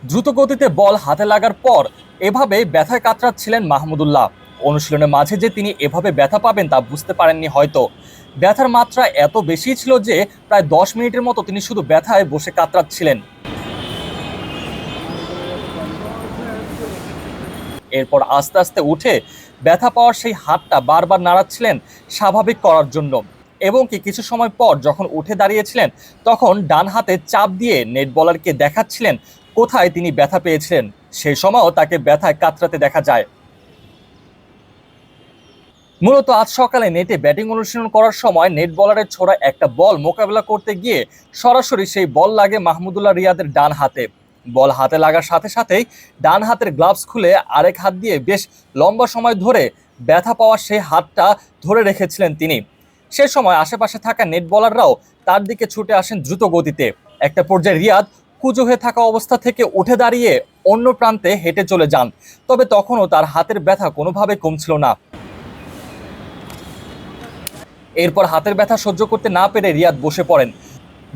দ্রুত গতিতে বল হাতে লাগার পর এভাবে ব্যথায় কাতরাচ্ছিলেন মাহমুদুল্লাহ। অনুশীলনের মাঝে যে তিনি এভাবে ব্যথা পাবেন তা বুঝতে পারেননি হয়তো। ব্যথার মাত্রা এত বেশি ছিল যে প্রায় 10 মিনিটের মতো তিনি শুধু ব্যথায় বসে কাতরাচ্ছিলেন। এরপর আস্তে আস্তে উঠে ব্যথা পাওয়ার সেই হাতটা বারবার নাড়াচ্ছিলেন স্বাভাবিক করার জন্য। এবং কিছু সময় পর যখন উঠে দাঁড়িয়েছিলেন তখন ডান হাতে চাপ দিয়ে নেট বলারকে দেখাচ্ছিলেন কোথায় তিনি ব্যথা পেয়েছিলেন। সেই সময়ও তাকে ব্যথায় কাতরাতে দেখা যায়। মূলত আজ সকালে নেটে ব্যাটিং অনুশীলন করার সময় নেট বলারের ছোড়া একটা বল মোকাবেলা করতে গিয়ে সরাসরি সেই বল লাগে মাহমুদুল্লাহ রিয়াদের ডান হাতে। বল হাতে লাগার সাথে সাথেই ডান হাতের গ্লাভস খুলে আরেক হাত দিয়ে বেশ লম্বা সময় ধরে ব্যথা পাওয়া সেই হাতটা ধরে রেখেছিলেন তিনি। সে সময় আশেপাশে থাকা নেট বলাররাও তার দিকে ছুটে আসেন দ্রুত গতিতে। একটা পর্যায়ে রিয়াদ কুঁজো হয়ে থাকা অবস্থা থেকে উঠে দাঁড়িয়ে অন্য প্রান্তে হেঁটে চলে যান। তবে তখনও তার হাতের ব্যথা কোনোভাবে কমছিল না। এরপর হাতের ব্যথা সহ্য করতে না পেরে রিয়াদ বসে পড়েন।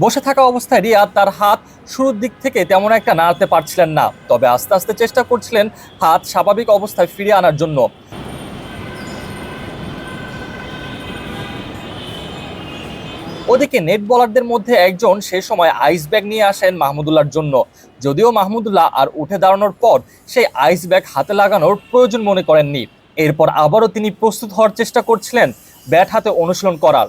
বসে থাকা অবস্থায় রিয়াদ তার হাত শুরুর দিক থেকে তেমন একটা নাড়াতে পারছিলেন না, তবে আস্তে আস্তে চেষ্টা করছিলেন হাত স্বাভাবিক অবস্থায় ফিরিয়ে আনার জন্য। ওদিকে নেট বলারদের মধ্যে একজন সে সময় আইস ব্যাগ নিয়ে আসেন মাহমুদুল্লাহর জন্য। যদিও মাহমুদুল্লাহ আর উঠে দাঁড়ানোর পর সেই আইস ব্যাগ হাতে লাগানোর প্রয়োজন মনে করেননি। এরপর আবারও তিনি প্রস্তুত হওয়ার চেষ্টা করছিলেন ব্যাট হাতে অনুশীলন করার।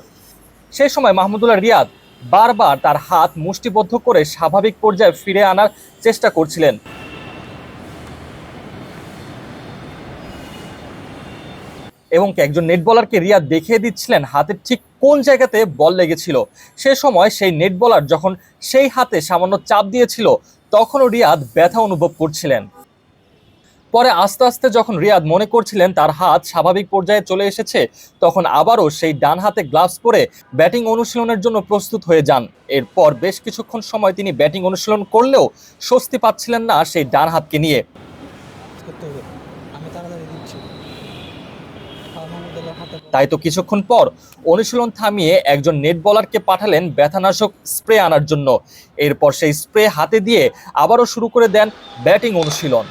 সেই সময় মাহমুদুল্লাহ রিয়াদ বারবার তার হাত মুষ্টিবদ্ধ করে স্বাভাবিক পর্যায়ে ফিরে আনার চেষ্টা করছিলেন। এবং একজন নেট বলারকে রিয়াদ দেখিয়ে দিচ্ছিলেন হাতের ঠিক কোন জায়গাতে বল লেগেছিল। সে সময় সেই নেট বলার যখন সেই হাতে সামান্য চাপ দিয়েছিল তখনও রিয়াদ ব্যথা অনুভব করছিলেন। পরে আস্তে আস্তে যখন রিয়াদ মনে করছিলেন তার হাত স্বাভাবিক পর্যায়ে চলে এসেছে তখন আবারও সেই ডান হাতে গ্লাভস পরে ব্যাটিং অনুশীলনের জন্য প্রস্তুত হয়ে যান। এরপর বেশ কিছুক্ষণ সময় তিনি ব্যাটিং অনুশীলন করলেও স্বস্তি পাচ্ছিলেন না সেই ডান হাতকে নিয়ে। তাই তো কিছুক্ষণ পর অনুশীলন থামিয়ে একজন নেট বলারকে পাঠালেন ব্যথানাশক স্প্রে আনার জন্য। এরপর সেই স্প্রে হাতে দিয়ে আবারও শুরু করে দেন ব্যাটিং অনুশীলন।